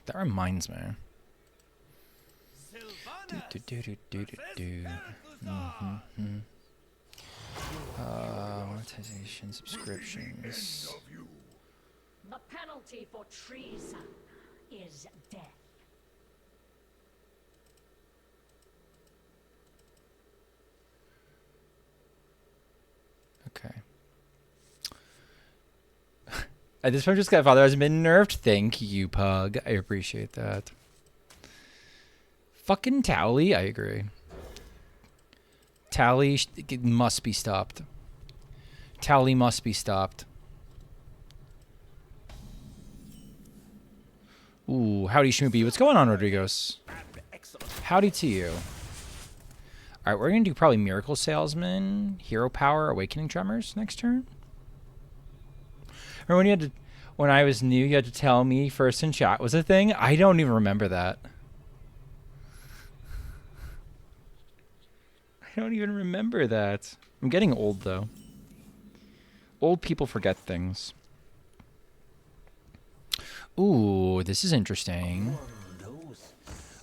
That reminds me. Monetization, subscriptions. The penalty for treason is death. Okay. At this point, just got father hasn't been nerfed. Thank you, Pug. I appreciate that. Fucking Tally, I agree. Tally must be stopped. Tally must be stopped. Ooh, howdy, Schmoopy. What's going on, Rodriguez? Howdy to you. All right, we're going to do probably Miracle Salesman, Hero Power, Awakening Tremors next turn. Or when I was new, you had to tell me first in chat was a thing. I don't even remember that. I don't even remember that. I'm getting old, though. Old people forget things. Ooh, this is interesting.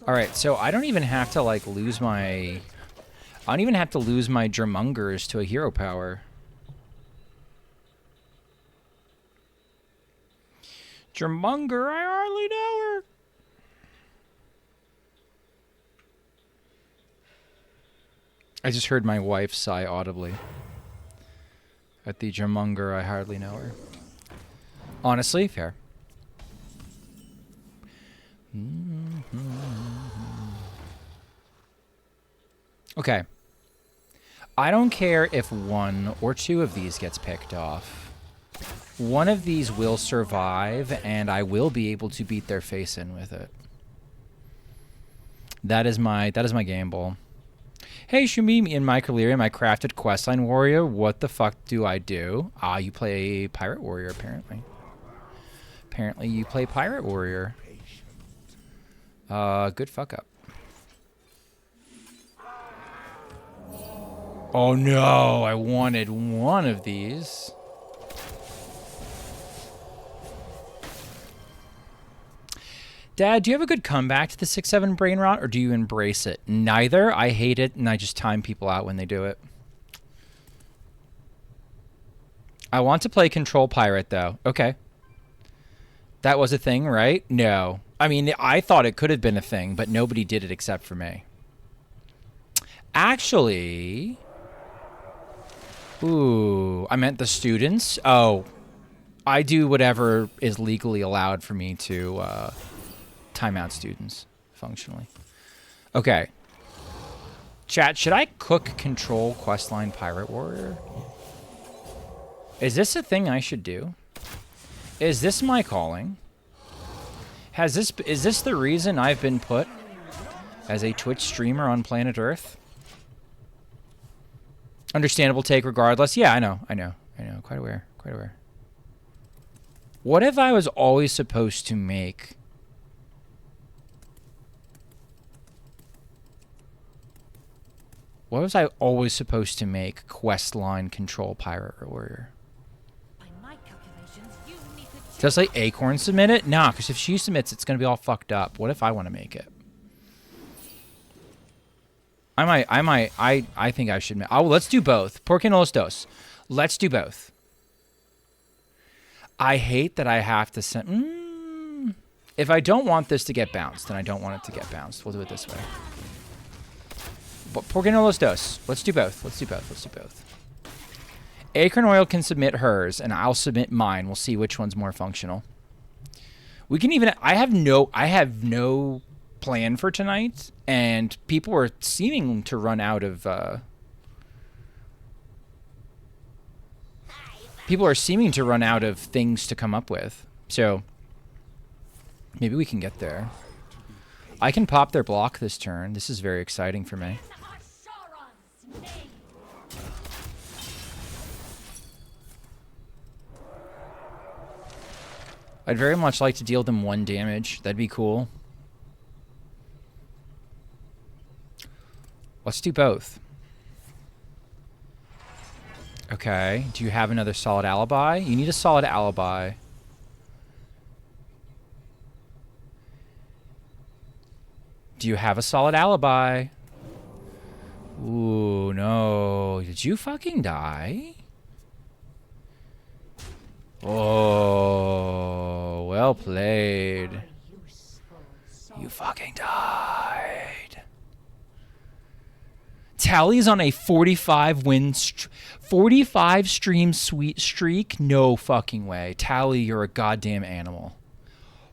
All right, so I don't even have to like lose my. I don't even have to lose my Dramungers to a hero power. Dramunger, I hardly know her. I just heard my wife sigh audibly at the Dramunger, I hardly know her. Honestly, fair. Okay. I don't care if one or two of these gets picked off. One of these will survive, and I will be able to beat their face in with it. That is my gamble. Hey, Shumi, in my Delirium, I crafted Questline Warrior. What the fuck do I do? Ah, you play Pirate Warrior, apparently. Apparently, you play Pirate Warrior. Good fuck up. Oh no, I wanted one of these. Dad, do you have a good comeback to the 6-7 brain rot, or do you embrace it? Neither. I hate it, and I just time people out when they do it. I want to play Control Pirate, though. Okay. That was a thing, right? No. I mean, I thought it could have been a thing, but nobody did it except for me. Actually... Ooh, I meant the students? Oh. I do whatever is legally allowed for me to... timeout students, functionally. Okay. Chat, should I cook Control Questline Pirate Warrior? Is this a thing I should do? Is this my calling? Is this the reason I've been put as a Twitch streamer on planet Earth? Understandable take regardless. Yeah, I know. Quite aware. What if I was always supposed to make... What was I always supposed to make Questline Control Pirate Warrior? By my calculations, you need to Does like Acorn submit it? Nah, because if she submits, it's gonna be all fucked up. What if I want to make it? I think I should. Oh, let's do both. Por qué no los dos? Let's do both. I hate that I have to send. If I don't want this to get bounced, then I don't want it to get bounced. We'll do it this way. But por qué no los dos? Let's do both. Let's do both. Acorn Oil can submit hers, and I'll submit mine. We'll see which one's more functional. We can even. I have no plan for tonight, and people are seeming to run out of. People are seeming to run out of things to come up with. So maybe we can get there. I can pop their block this turn. This is very exciting for me. I'd very much like to deal them 1 damage. That'd be cool. Let's do both. Okay. Do you have another solid alibi? You need a solid alibi. Do you have a solid alibi? Ooh, no. Did you fucking die? Oh, well played. You fucking died. Tally's on a 45 win, 45 stream sweet streak? No fucking way. Tally, you're a goddamn animal.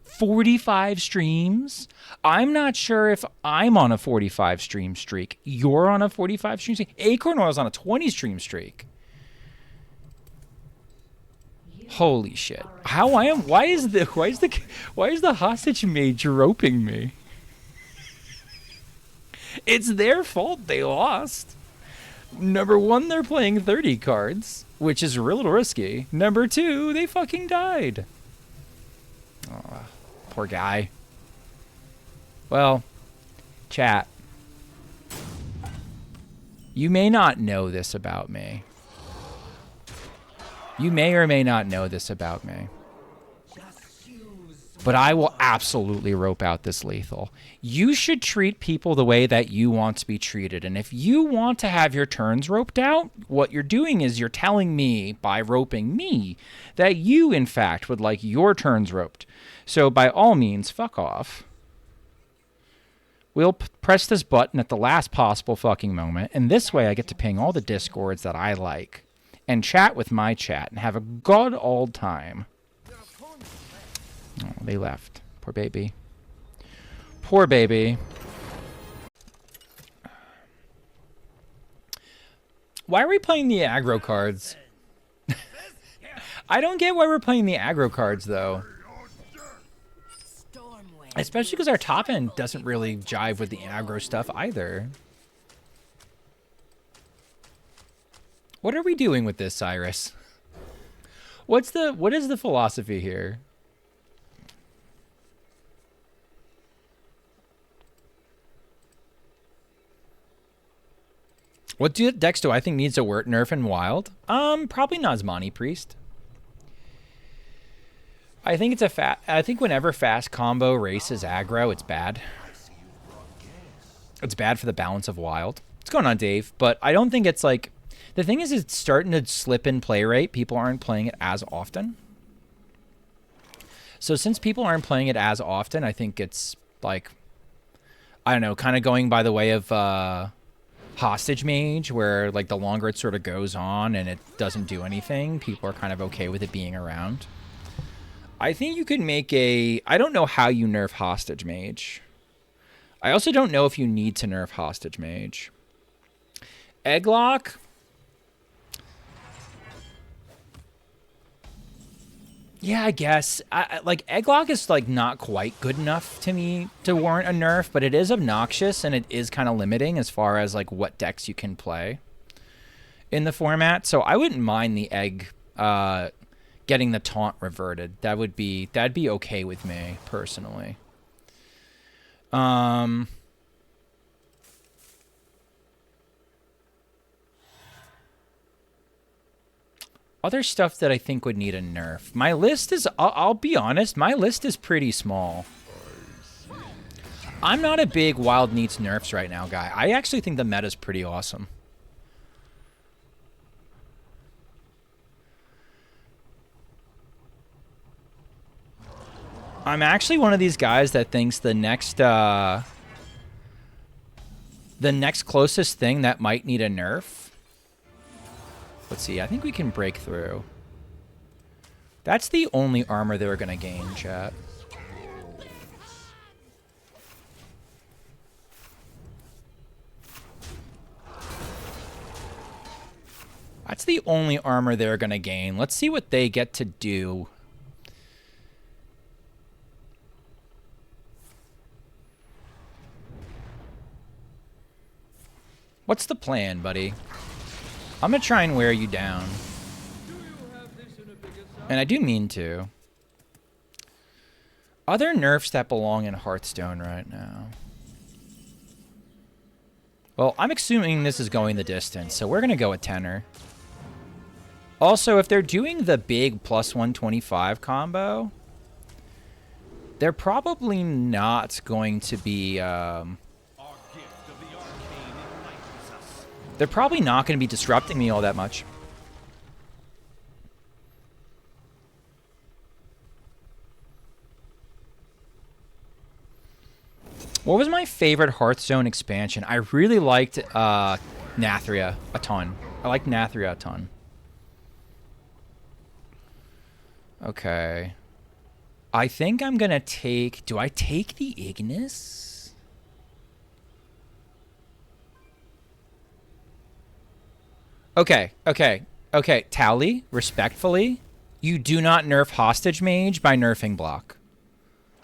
45 streams? I'm not sure if I'm on a 45 stream streak. You're on a 45 stream streak? Acorn Oil's on a 20 stream streak. Holy shit. How I am why is the hostage mage roping me? It's their fault they lost. Number one, they're playing 30 cards, which is a little risky. Number two, they fucking died. Oh, poor guy. Well, chat. You may not know this about me. You may or may not know this about me. But I will absolutely rope out this lethal. You should treat people the way that you want to be treated. And if you want to have your turns roped out, what you're doing is you're telling me, by roping me, that you, in fact, would like your turns roped. So by all means, fuck off. We'll press this button at the last possible fucking moment. And this way I get to ping all the discords that I like. And chat with my chat and have a god old time. Oh, they left. Poor baby. Poor baby. Why are we playing the aggro cards? I don't get why we're playing the aggro cards, though. Especially because our top end doesn't really jive with the aggro stuff either. What are we doing with this, Cyrus? What is the philosophy here? What decks do I think needs a word nerf in Wild? Probably Nazmani Priest. I think it's I think whenever fast combo races aggro, it's bad. It's bad for the balance of Wild. What's going on, Dave? But I don't think it's like... The thing is, it's starting to slip in play rate. People aren't playing it as often. So since people aren't playing it as often, I think it's like... I don't know, kind of going by the way of... Hostage Mage, where like the longer it sort of goes on and it doesn't do anything, people are kind of okay with it being around. I think you could make a... I don't know how you nerf Hostage Mage. I also don't know if you need to nerf Hostage Mage. Egglock? Yeah, I guess. Like, Egglock is, like, not quite good enough to me to warrant a nerf, but it is obnoxious, and it is kind of limiting as far as, like, what decks you can play in the format. So I wouldn't mind the Egg getting the taunt reverted. That'd be okay with me, personally. Other stuff that I think would need a nerf. My list is, I'll be honest, my list is pretty small. I'm not a big Wild needs nerfs right now guy. I actually think the meta's pretty awesome. I'm actually one of these guys that thinks the next closest thing that might need a nerf. Let's see, I think we can break through. That's the only armor they're going to gain, chat. That's the only armor they're going to gain. Let's see what they get to do. What's the plan, buddy? I'm going to try and wear you down. And I do mean to. Other nerfs that belong in Hearthstone right now. Well, I'm assuming this is going the distance, so we're going to go with Tenor. Also, if they're doing the big +125 combo, They're probably not going to be... they're probably not going to be disrupting me all that much. What was my favorite Hearthstone expansion? I really liked Nathria a ton. I liked Nathria a ton. Okay. I think I'm going to take... Do I take the Ignis? Okay. Tally, respectfully, you do not nerf Hostage Mage by nerfing block.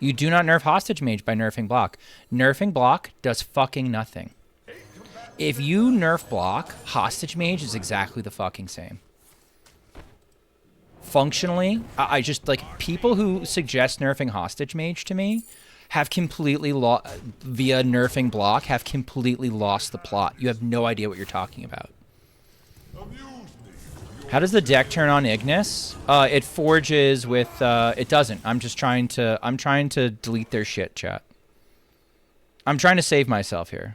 You do not nerf Hostage Mage by nerfing block. Nerfing block does fucking nothing. If you nerf block, Hostage Mage is exactly the fucking same. Functionally, I just, like, people who suggest nerfing Hostage Mage to me have completely via nerfing block, have completely lost the plot. You have no idea what you're talking about. How does the deck turn on Ignis? It forges with, it doesn't. I'm trying to delete their shit, chat. I'm trying to save myself here.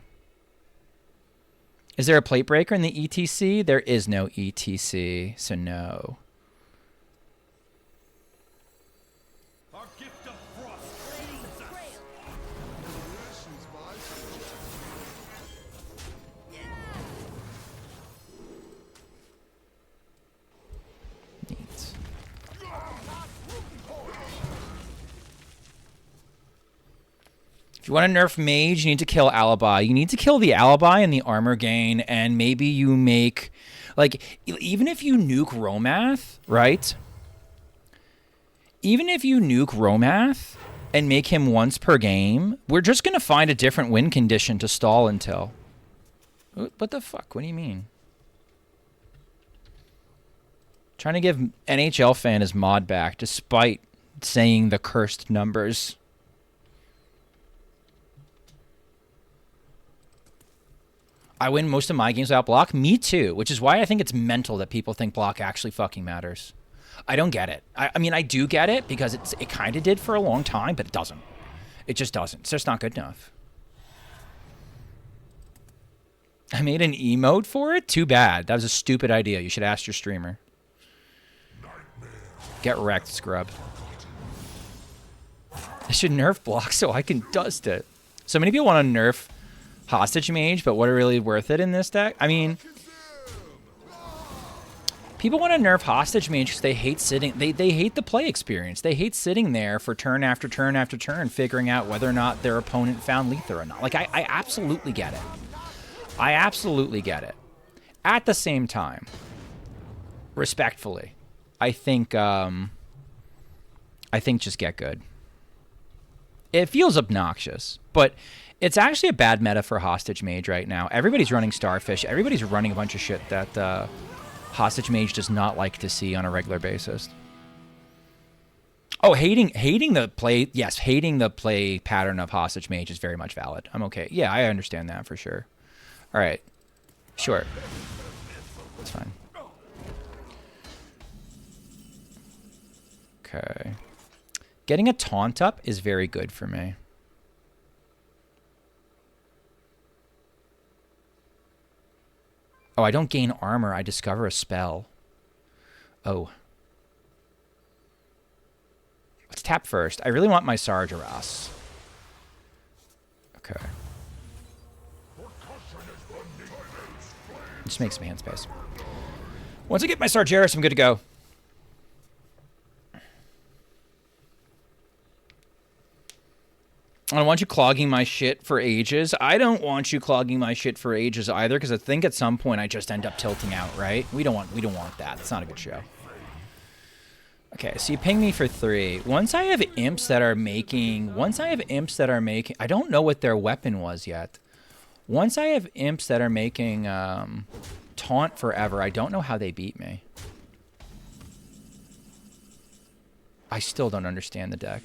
Is there a plate breaker in the ETC? There is no ETC, so no. If you want to nerf Mage, you need to kill Alibi. You need to kill the Alibi and the armor gain, and maybe you make... Like, even if you nuke Romath, right? Even if you nuke Romath and make him once per game, we're just going to find a different win condition to stall until. What the fuck? What do you mean? Trying to give NHL fan his mod back, despite saying the cursed numbers. I win most of my games without block. Me too, which is why I think it's mental that people think block actually fucking matters. I don't get it. I mean, I do get it because it kind of did for a long time, but it doesn't. It just doesn't. It's just not good enough. I made an emote for it? Too bad. That was a stupid idea. You should ask your streamer. Get wrecked, scrub. I should nerf block so I can dust it. So many people want to nerf Hostage Mage, but what are really worth it in this deck? I mean, people want to nerf Hostage Mage because they hate sitting. They hate the play experience. They hate sitting there for turn after turn after turn, figuring out whether or not their opponent found Lether or not. Like, I absolutely get it. I absolutely get it. At the same time, respectfully, I think just get good. It feels obnoxious, but it's actually a bad meta for Hostage Mage right now. Everybody's running Starfish. Everybody's running a bunch of shit that Hostage Mage does not like to see on a regular basis. Oh, hating the play. Yes, hating the play pattern of Hostage Mage is very much valid. I'm okay. Yeah, I understand that for sure. All right. Sure. That's fine. Okay. Getting a taunt up is very good for me. Oh, I don't gain armor. I discover a spell. Oh. Let's tap first. I really want my Sargeras. Okay. Just make some hand space. Once I get my Sargeras, I'm good to go. I don't want you clogging my shit for ages. I don't want you clogging my shit for ages either, because I think at some point I just end up tilting out, right? We don't want that. It's not a good show. Okay, so you ping me for 3. Once I have imps that are making... I don't know what their weapon was yet. Once I have imps that are making taunt forever, I don't know how they beat me. I still don't understand the deck.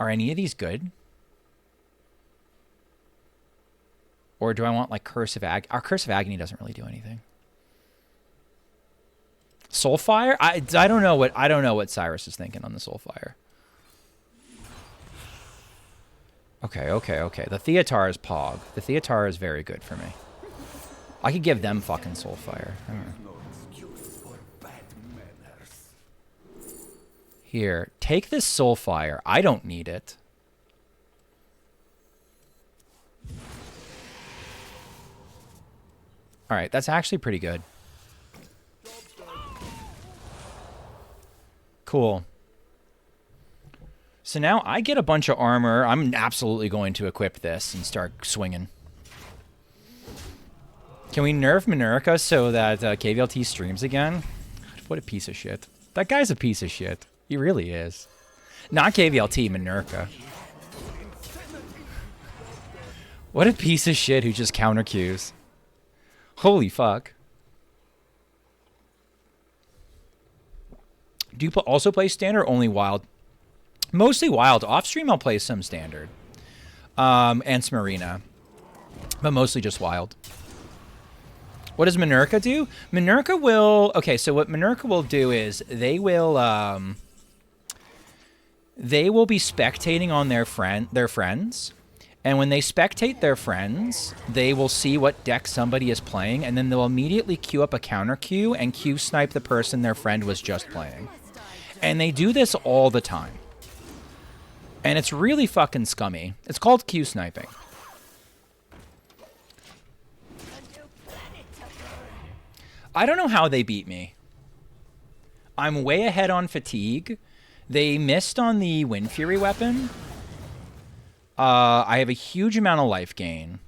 Are any of these good? Or do I want, like, Curse of Agony? Our Curse of Agony doesn't really do anything. Soulfire? I don't know what Cyrus is thinking on the Soulfire. Okay. The Feautured is Pog. The Feautured is very good for me. I could give them fucking Soulfire. Here, take this Soulfire. I don't need it. All right, that's actually pretty good. Cool. So now I get a bunch of armor. I'm absolutely going to equip this and start swinging. Can we nerf Minerka so that KVLT streams again? God, what a piece of shit. That guy's a piece of shit. He really is. Not KVLT, Minerka. What a piece of shit who just counter Qs. Holy fuck. Do you also play standard or only wild? Mostly wild. Off stream I'll play some standard. And some arena. But mostly just wild. What does Minerka do? Minerka will... Okay, so what Minerka will do is they will be spectating on their friends. And when they spectate their friends, they will see what deck somebody is playing, and then they'll immediately queue up a counter queue and queue snipe the person their friend was just playing. And they do this all the time. And it's really fucking scummy. It's called queue sniping. I don't know how they beat me. I'm way ahead on fatigue. They missed on the Wind Fury weapon. I have a huge amount of life gain.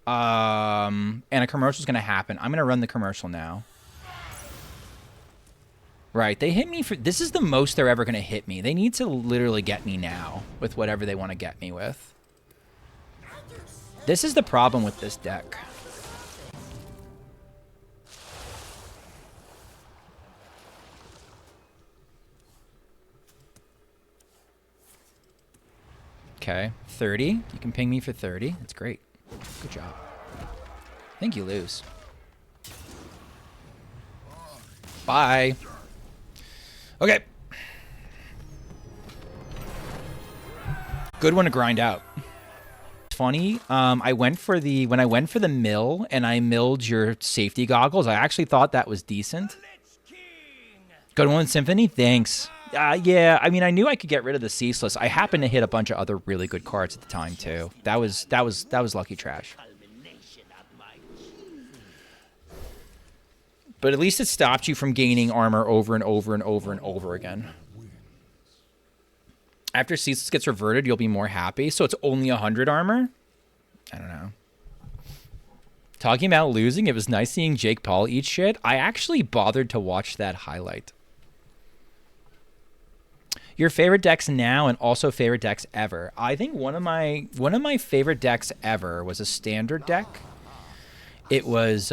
And a commercial's going to happen. I'm going to run the commercial now. Right, they hit me for... This is the most they're ever going to hit me. They need to literally get me now with whatever they want to get me with. This is the problem with this deck. Okay, 30. You can ping me for 30. That's great. Good job. I think you lose. Bye. Okay. Good one to grind out. Funny, when I went for the mill and I milled your safety goggles, I actually thought that was decent. Good one, Symphony. Thanks. Yeah, I mean, I knew I could get rid of the Ceaseless. I happened to hit a bunch of other really good cards at the time too. That was lucky trash. But at least it stopped you from gaining armor over and over and over and over again. After Ceaseless gets reverted, you'll be more happy. So it's only 100 armor? I don't know. Talking about losing, it was nice seeing Jake Paul eat shit. I actually bothered to watch that highlight. Your favorite decks now and also favorite decks ever. I think one of my favorite decks ever was a standard deck. It was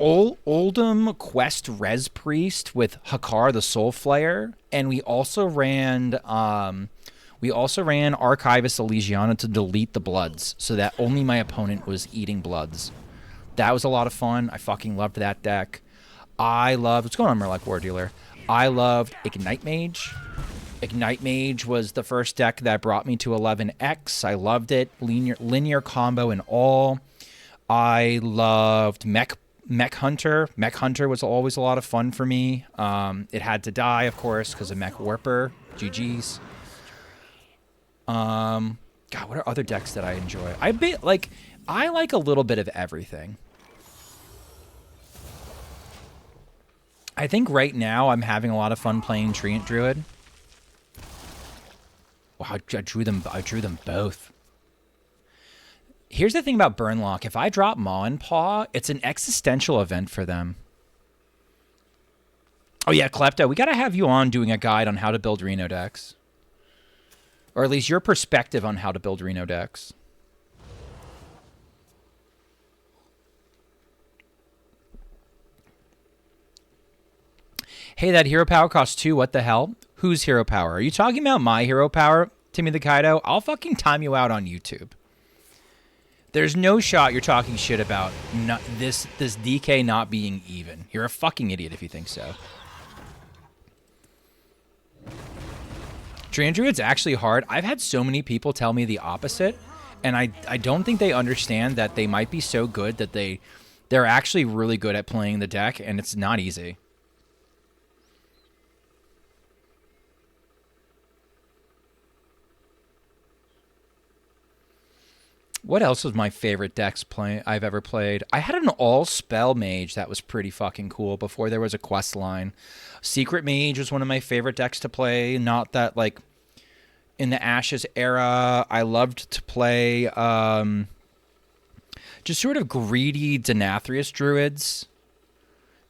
Oldham Quest Res Priest with Hakar the Soul Flayer, and we also ran Archivist Elysiana to delete the bloods, so that only my opponent was eating bloods. That was a lot of fun. I fucking loved that deck. I loved... What's going on, Murloc War Dealer? I loved Ignite Mage. Ignite Mage was the first deck that brought me to 11X. I loved it. Linear combo and all. I loved Mech Hunter. Mech Hunter was always a lot of fun for me. It had to die, of course, because of Mech Warper. GG's. God, what are other decks that I enjoy? I like a little bit of everything. I think right now I'm having a lot of fun playing Treant Druid. Wow, I drew them both. Here's the thing about Burnlock. If I drop Maw and Paw, it's an existential event for them. Oh yeah, Klepto, we gotta have you on doing a guide on how to build Reno decks. Or at least your perspective on how to build Reno decks. Hey, that hero power costs 2. What the hell? Whose hero power? Are you talking about my hero power, Timmy the Kaido? I'll fucking time you out on YouTube. There's no shot you're talking shit about this DK not being even. You're a fucking idiot if you think so. Treant Druid's actually hard. I've had so many people tell me the opposite, and I don't think they understand that they might be so good that they're actually really good at playing the deck, and it's not easy. What else was my favorite decks I've ever played? I had an all-spell mage that was pretty fucking cool before there was a quest line. Secret Mage was one of my favorite decks to play. Not that, like, in the Ashes era, I loved to play just sort of greedy Denathrius Druids.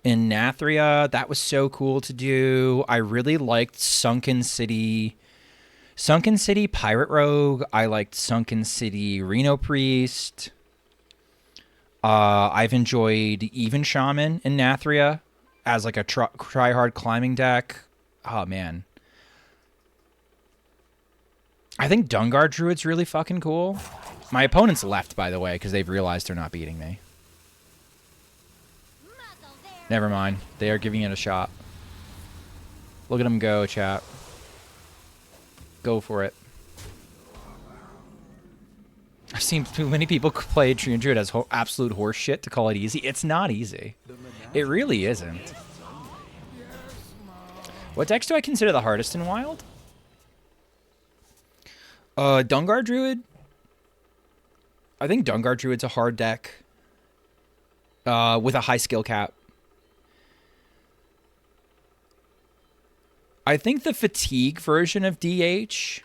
In Nathria, that was so cool to do. I really liked Sunken City Pirate Rogue. I liked Sunken City Reno Priest. I've enjoyed Even Shaman in Nathria as like a try-hard climbing deck. Oh, man. I think Dungar Druid's really fucking cool. My opponents left, by the way, because they've realized they're not beating me. Never mind. They are giving it a shot. Look at them go, chat. Go for it. I've seen too many people play Treant Druid as absolute horse shit to call it easy. It's not easy. It really isn't. What decks do I consider the hardest in Wild? Dungar Druid. I think Dungar Druid's a hard deck. With a high skill cap. I think the Fatigue version of DH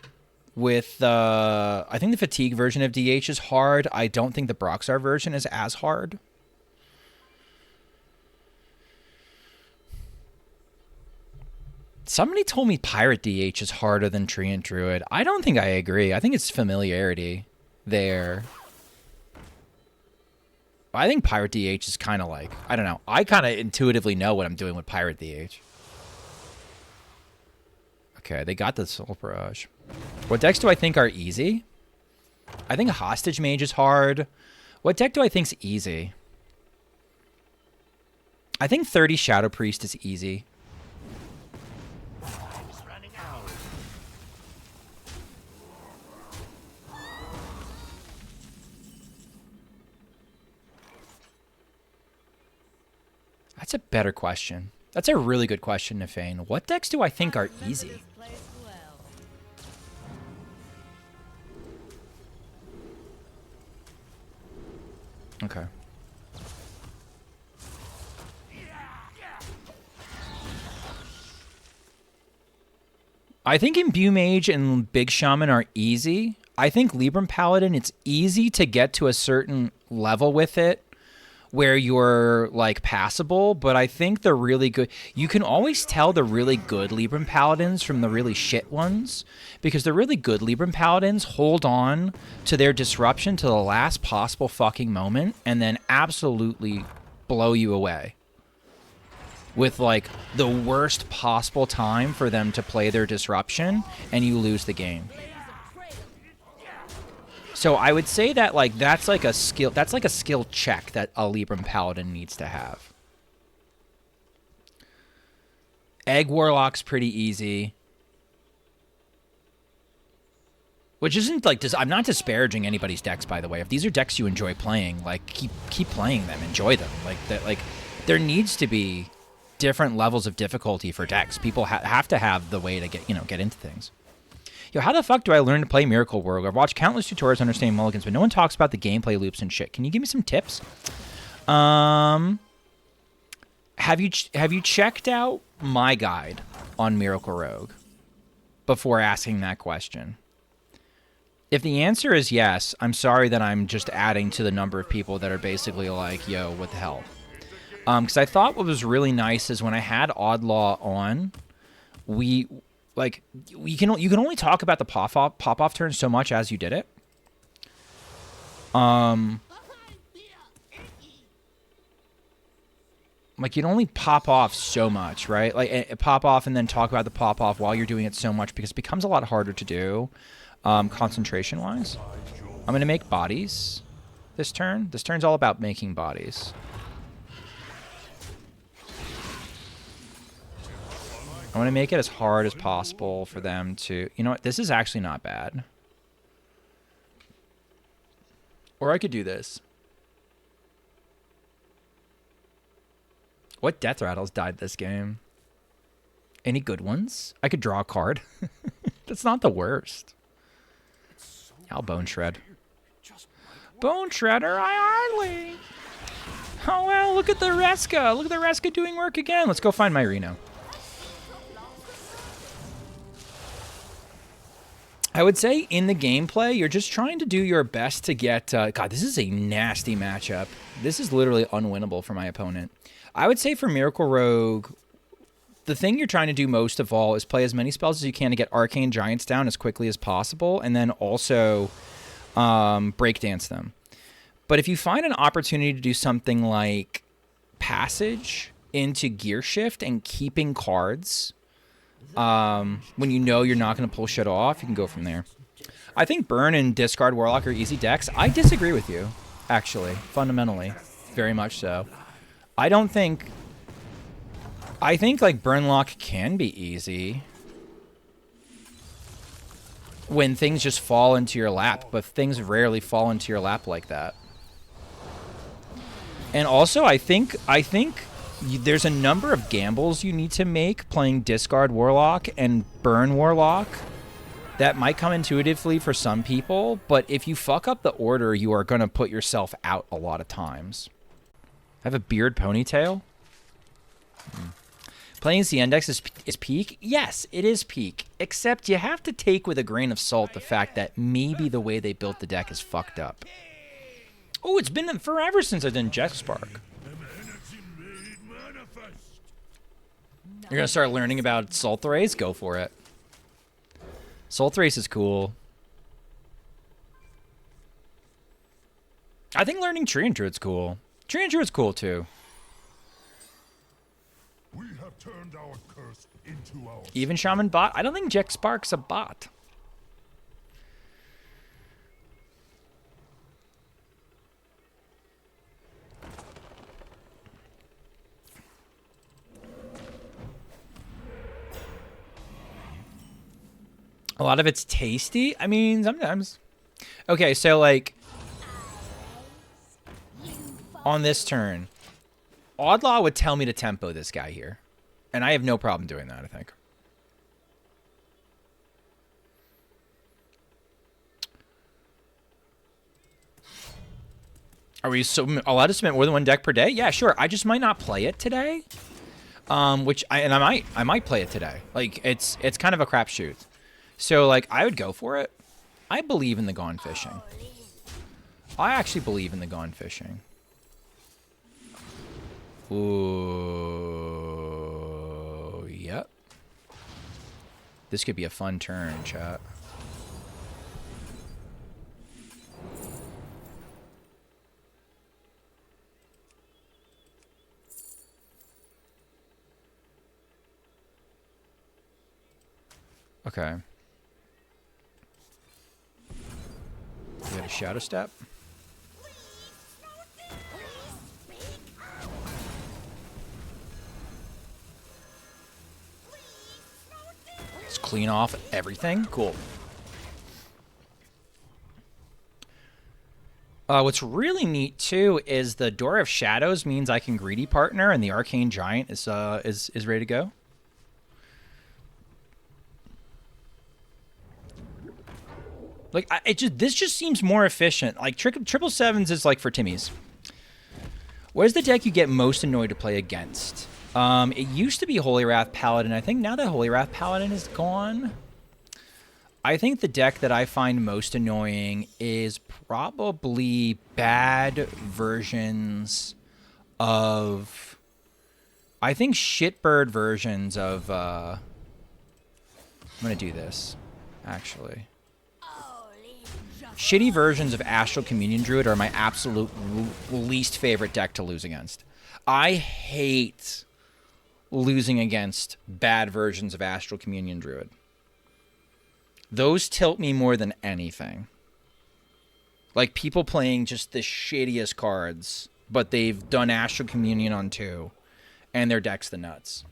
I think the Fatigue version of DH is hard. I don't think the Broxar version is as hard. Somebody told me Pirate DH is harder than Treant Druid. I don't think I agree. I think it's familiarity there. I think Pirate DH is kind of like, I don't know. I kind of intuitively know what I'm doing with Pirate DH. Okay, they got the Soul Barrage. What decks do I think are easy? I think Hostage Mage is hard. What deck do I think's easy? I think 30 Shadow Priest is easy. That's a better question. That's a really good question, Nefane. What decks do I think are easy? Okay. I think Imbue Mage and Big Shaman are easy. I think Libram Paladin, it's easy to get to a certain level with it where you're like passable, but I think the really good, you can always tell the really good Libram Paladins from the really shit ones, because the really good Libram Paladins hold on to their disruption to the last possible fucking moment and then absolutely blow you away with like the worst possible time for them to play their disruption, and you lose the game. So I would say that like that's like a skill check that a Libram Paladin needs to have. Egg Warlock's pretty easy. Which isn't like, I'm not disparaging anybody's decks, by the way. If these are decks you enjoy playing, like keep playing them, enjoy them. Like that, like there needs to be different levels of difficulty for decks. People have to have the way to get into things. Yo, how the fuck do I learn to play Miracle World? I've watched countless tutorials understanding mulligans, but no one talks about the gameplay loops and shit. Can you give me some tips? Have you checked out my guide on Miracle Rogue before asking that question? If the answer is yes, I'm sorry that I'm just adding to the number of people that are basically like, yo, what the hell? Because I thought what was really nice is when I had Oddlaw on, you can only talk about the pop-off turn so much as you did it. Like, you'd only pop off so much, right? Like, pop off and then talk about the pop-off while you're doing it so much, because it becomes a lot harder to do, concentration-wise. I'm going to make bodies. this turn. This turn's all about making bodies. I want to make it as hard as possible for them to... You know what? This is actually not bad. Or I could do this. What death rattles died this game? Any good ones? I could draw a card. That's not the worst. I'll Bone Shred. Bone Shredder, I hardly. Oh, well, look at the Reska. Look at the Reska doing work again. Let's go find my Reno. I would say in the gameplay, you're just trying to do your best to get... God, this is a nasty matchup. This is literally unwinnable for my opponent. I would say for Miracle Rogue, the thing you're trying to do most of all is play as many spells as you can to get Arcane Giants down as quickly as possible, and then also breakdance them. But if you find an opportunity to do something like Passage into Gear Shift and keeping cards... when you know you're not going to pull shit off, you can go from there. I think Burn and Discard Warlock are easy decks. I disagree with you, actually, fundamentally. Very much so. I think, like, Burn Lock can be easy when things just fall into your lap, but things rarely fall into your lap like that. And also, I think there's a number of gambles you need to make playing Discard Warlock and Burn Warlock that might come intuitively for some people, but if you fuck up the order, you are going to put yourself out a lot of times. I have a beard ponytail. Playing Z-Index is peak? Yes, it is peak, except you have to take with a grain of salt the fact that maybe the way they built the deck is fucked up. Oh, it's been forever since I've done Jet Spark. You're going to start learning about Salt Race? Go for it. Salt Race is cool. I think learning Treant Druid's cool. Treant Druid's cool, too. We have turned our curse into our... Even Shaman bot? I don't think Jet Spark's a bot. A lot of it's tasty. I mean, sometimes. Okay, so like on this turn, Oddlaw would tell me to tempo this guy here. And I have no problem doing that, I think. Are we allowed to submit more than one deck per day? Yeah, sure. I just might not play it today. I might play it today. Like it's kind of a crapshoot. So like I would go for it. I believe in the Gone Fishing. I actually believe in the Gone Fishing. Ooh, yep. This could be a fun turn, chat. Okay. We got a Shadow Step. Let's clean off everything. Cool. What's really neat too is the Door of Shadows means I can Greedy Partner, and the Arcane Giant is ready to go. Like this just seems more efficient. Like triple sevens is like for Timmies. Where's the deck you get most annoyed to play against? It used to be Holy Wrath Paladin. I think now that Holy Wrath Paladin is gone, I think the deck that I find most annoying is probably bad versions of... I think shitbird versions of... I'm going to do this, actually. Shitty versions of Astral Communion Druid are my absolute least favorite deck to lose against. I hate losing against bad versions of Astral Communion Druid. Those tilt me more than anything. Like, people playing just the shittiest cards, but they've done Astral Communion on 2, and their deck's the nuts.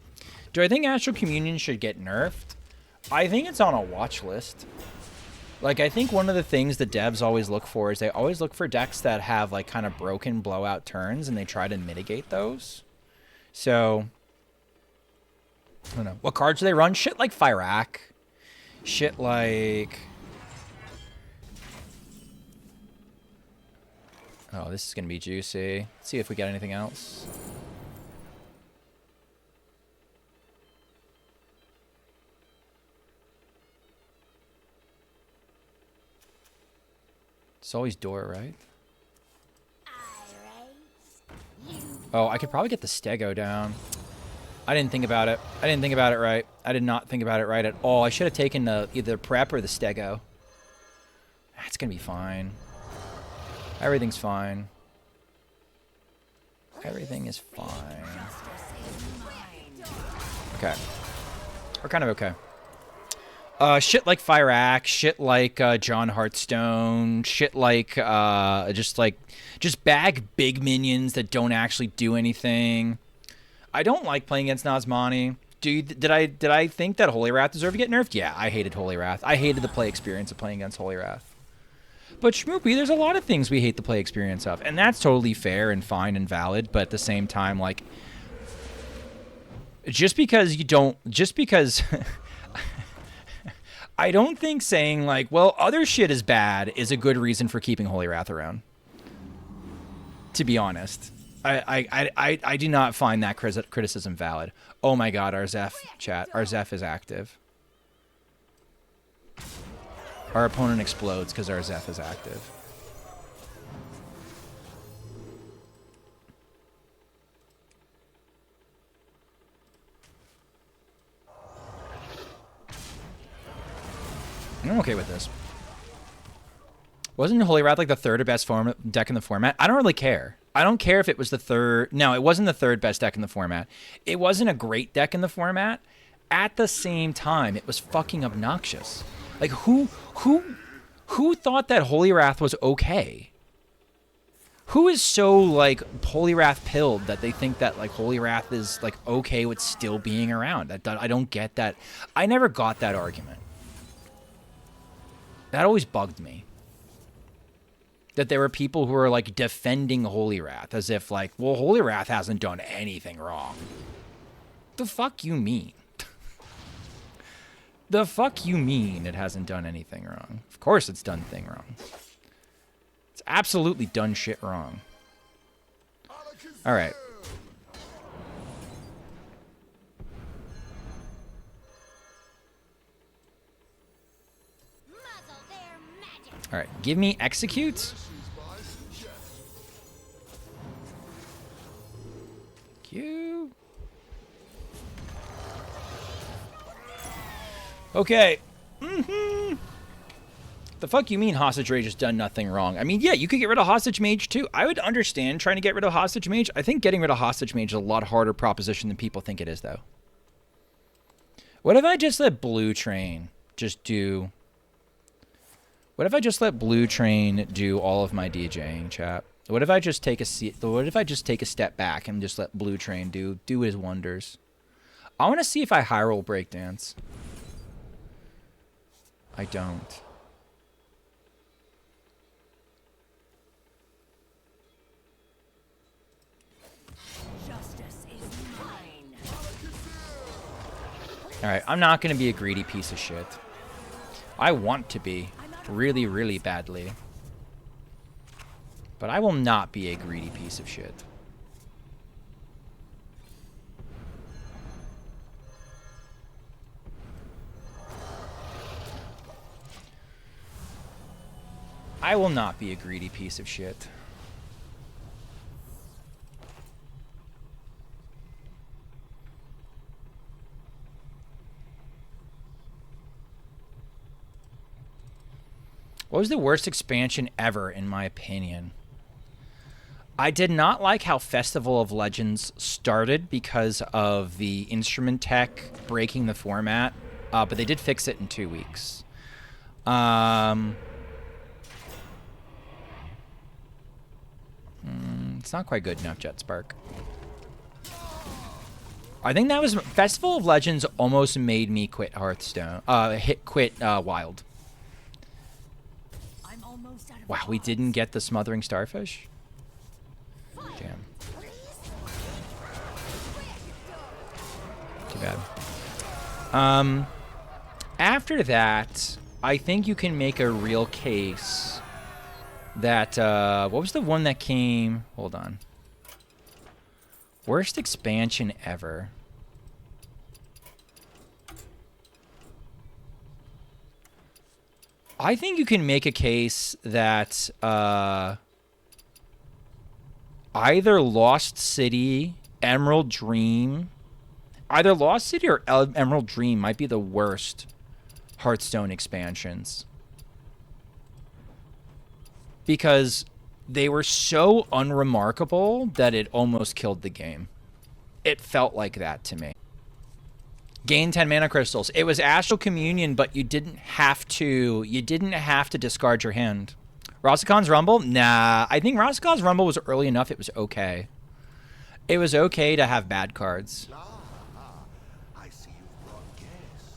Do I think Astral Communion should get nerfed? I think it's on a watch list. Like, I think one of the things the devs always look for is they always look for decks that have, like, kind of broken blowout turns, and they try to mitigate those. So, I don't know. What cards do they run? Shit like Fyrakk. Shit like... Oh, this is going to be juicy. Let's see if we get anything else. It's always Dora, right? Oh, I could probably get the Stego down. I didn't think about it. I didn't think about it right. I did not think about it right at all. I should have taken either Prep or the Stego. That's going to be fine. Everything's fine. Everything is fine. Okay. We're kind of okay. Shit like Fyrakk, shit like John Hearthstone, shit like just bag big minions that don't actually do anything. I don't like playing against Nazmani. Did I think that Holy Wrath deserved to get nerfed? Yeah, I hated Holy Wrath. I hated the play experience of playing against Holy Wrath. But Schmoopy, there's a lot of things we hate the play experience of, and that's totally fair and fine and valid. But at the same time, like, just because I don't think saying like, well, other shit is bad is a good reason for keeping Holy Wrath around. To be honest, I do not find that criticism valid. Oh my God, our Zeph chat, our Zeph is active. Our opponent explodes because our Zeph is active. I'm okay with this. Wasn't Holy Wrath like the third best deck in the format? I don't really care. I don't care if it was the third. No, it wasn't the third best deck in the format. It wasn't a great deck in the format. At the same time, it was fucking obnoxious. Like, who thought that Holy Wrath was okay? Who is so, like, Holy Wrath pilled that they think that, like, Holy Wrath is, like, okay with still being around? I don't get that. I never got that argument. That always bugged me. That there were people who were, like, defending Holy Wrath as if, like, well, Holy Wrath hasn't done anything wrong. The fuck you mean? The fuck you mean it hasn't done anything wrong? Of course it's done thing wrong. It's absolutely done shit wrong. All right. All right, give me execute. Q. Okay. The fuck you mean Hostage Rage has done nothing wrong? I mean, yeah, you could get rid of Hostage Mage too. I would understand trying to get rid of Hostage Mage. I think getting rid of Hostage Mage is a lot harder proposition than people think it is, though. What if I just let Blue Train just do... What if I just let Blue Train do all of my DJing, chat? What if I just take a step back and just let Blue Train do his wonders? I want to see if I high roll breakdance. I don't. Justice is mine. All right, I'm not going to be a greedy piece of shit. I want to be really, really badly. But I will not be a greedy piece of shit. I will not be a greedy piece of shit. What was the worst expansion ever, in my opinion? I did not like how Festival of Legends started because of the instrument tech breaking the format, but they did fix it in 2 weeks. It's not quite good enough, Jet Spark. I think that was Festival of Legends almost made me quit Hearthstone. Quit Wild. I'm almost out of Wow, we didn't get the Smothering Starfish? Damn. Too bad. After that, I think you can make a real case that, what was the one that came? Hold on. Worst expansion ever. I think you can make a case that either Lost City, Emerald Dream, either Lost City or Emerald Dream might be the worst Hearthstone expansions. Because they were so unremarkable that it almost killed the game. It felt like that to me. Gain 10 mana crystals. It was Astral Communion, but you didn't have to discard your hand. Rasakan's Rumble? Nah, I think Rasakan's Rumble was early enough it was okay. It was okay to have bad cards. I see you've brought guests.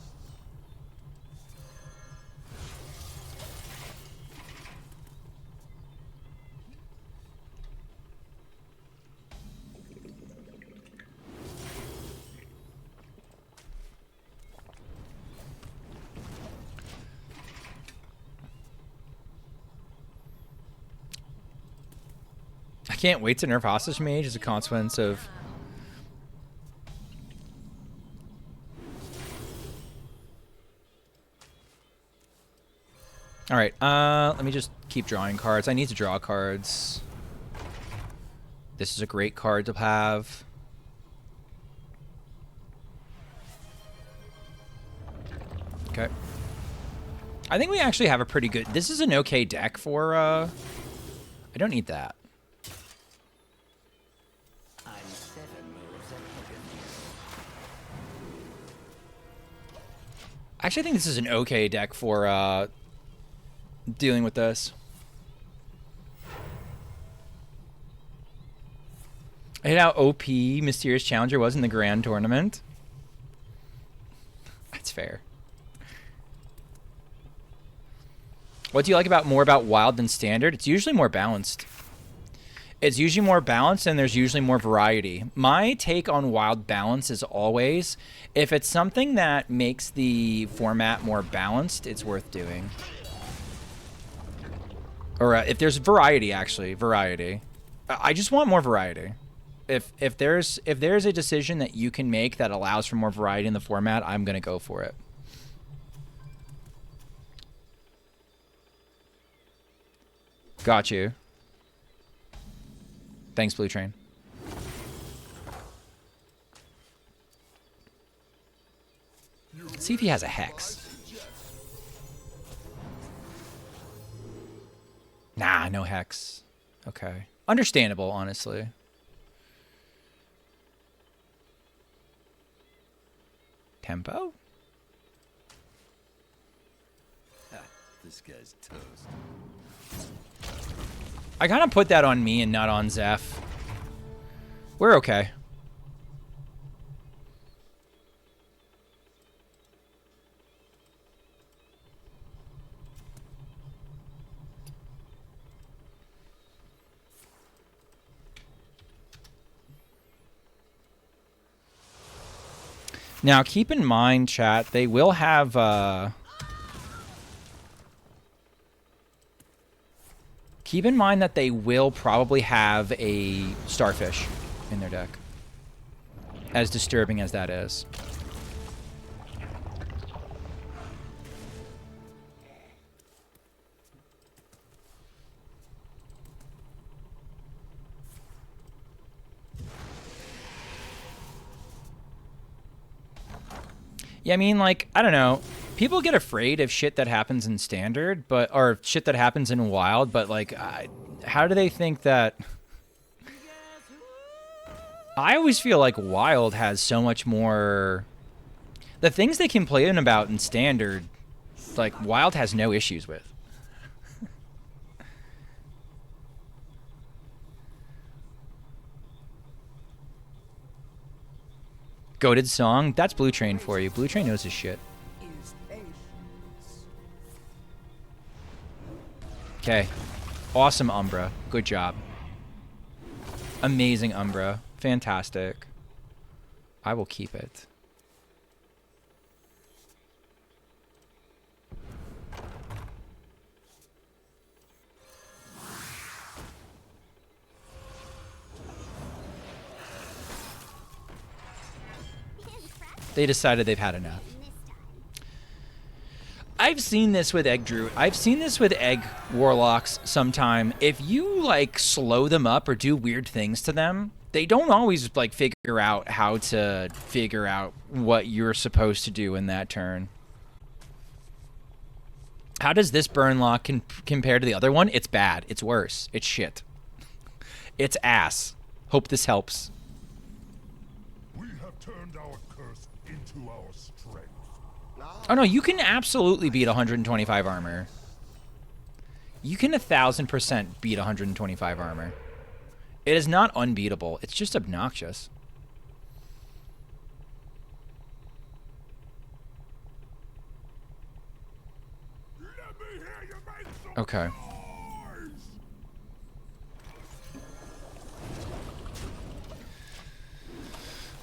I can't wait to nerf Hostage Mage as a consequence of... Alright, let me just keep drawing cards. I need to draw cards. This is a great card to have. Okay. I think we actually have a pretty good... This is an okay deck for, I don't need that. Actually, I think this is an okay deck for dealing with this. I hate how OP Mysterious Challenger was in the Grand Tournament. That's fair. What do you like more about Wild than Standard? It's usually more balanced. It's usually more balanced and there's usually more variety. My take on Wild balance is always, if it's something that makes the format more balanced, it's worth doing. Or if there's variety, actually, variety. I just want more variety. If there's a decision that you can make that allows for more variety in the format, I'm gonna go for it. Got you. Thanks, Blue Train. Let's see if he has a Hex. Nah, no Hex. Okay. Understandable, honestly. Tempo? This guy's toast. I kind of put that on me and not on Zeph. We're okay. Now, keep in mind, chat, they will have... Keep in mind that they will probably have a Starfish in their deck. As disturbing as that is. Yeah, I mean, like, I don't know. People get afraid of shit that happens in Standard, or shit that happens in Wild, but, like, how do they think that... I always feel like Wild has so much more... The things they complain about in Standard, like, Wild has no issues with. Goated song. That's Blue Train for you. Blue Train knows his shit. Okay. Awesome Umbra. Good job. Amazing Umbra. Fantastic. I will keep it. They decided they've had enough. I've seen this with Egg Druid. I've seen this with Egg Warlocks sometime. If you, like, slow them up or do weird things to them, they don't always, like, figure out how to figure out what you're supposed to do in that turn. How does this burn lock compare to the other one? It's bad. It's worse. It's shit. It's ass. Hope this helps. We have turned our curse into our strength. Oh no, you can absolutely beat 125 armor. You can 1000% beat 125 armor. It is not unbeatable. It's just obnoxious. Let me hear you make some Okay. noise.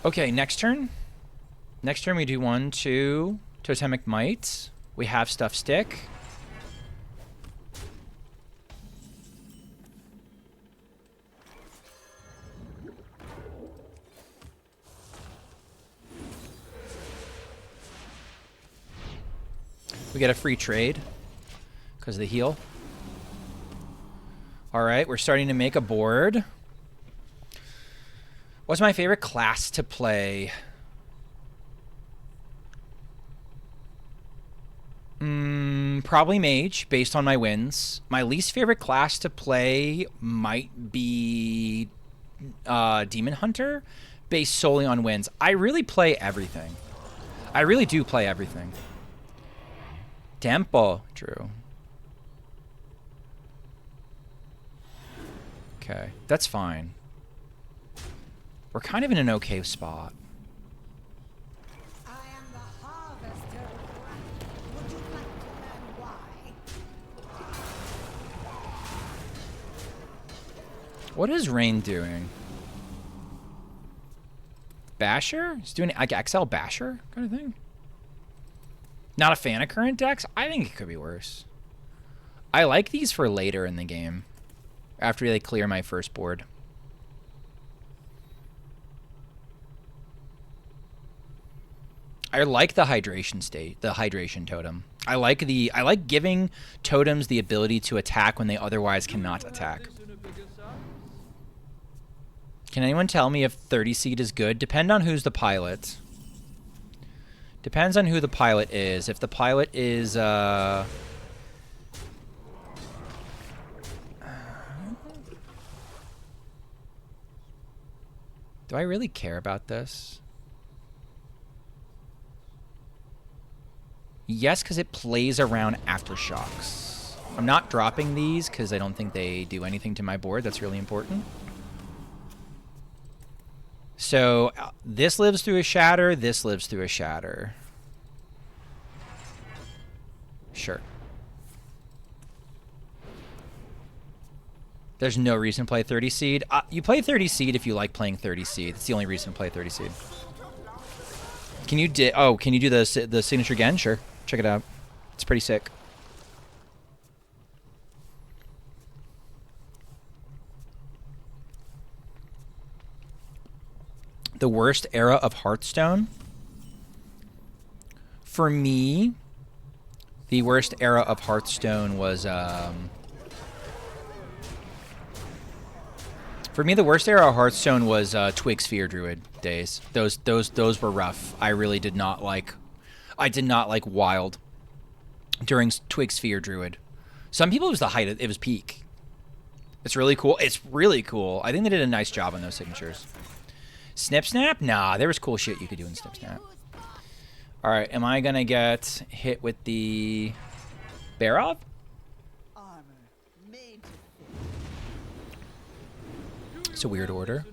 Okay, next turn. Next turn we do 1, 2, Totemic Might. We have Stuff Stick. We get a free trade because of the heal. All right, we're starting to make a board. What's my favorite class to play? Probably Mage, based on my wins. My least favorite class to play might be Demon Hunter, based solely on wins. I really play everything. I really do play everything. Tempo, true. Okay, that's fine. We're kind of in an okay spot. I am the harvester. Would you like to learn why? What is Rain doing? Basher? He's doing like XL Basher kind of thing? Not a fan of current decks? I think it could be worse. I like these for later in the game. After they clear my first board. I like the hydration state, the hydration totem. I like giving totems the ability to attack when they otherwise cannot attack. Can anyone tell me if 30 seed is good? Depend on who's the pilot. Depends on who the pilot is. If the pilot is do I really care about this? Yes, because it plays around Aftershocks. I'm not dropping these because I don't think they do anything to my board. That's really important. So this lives through a Shatter. This lives through a Shatter. Sure. There's no reason to play 30 seed. You play 30 seed if you like playing 30 seed. It's the only reason to play 30 seed. Can you can you do the signature again? Sure. Check it out. It's pretty sick. The worst era of Hearthstone? For me, the worst era of Hearthstone was for me, the worst era of Hearthstone was Twig Sphere Druid days. Those were rough. I really did not like. I did not like Wild during Twig Sphere Druid. Some people it was the height. It was peak. It's really cool. It's really cool. I think they did a nice job on those signatures. Snip Snap? Nah, there was cool shit you could do in Snip Snap. All right, am I gonna get hit with the Barov? Armor made to fit. It's a weird order.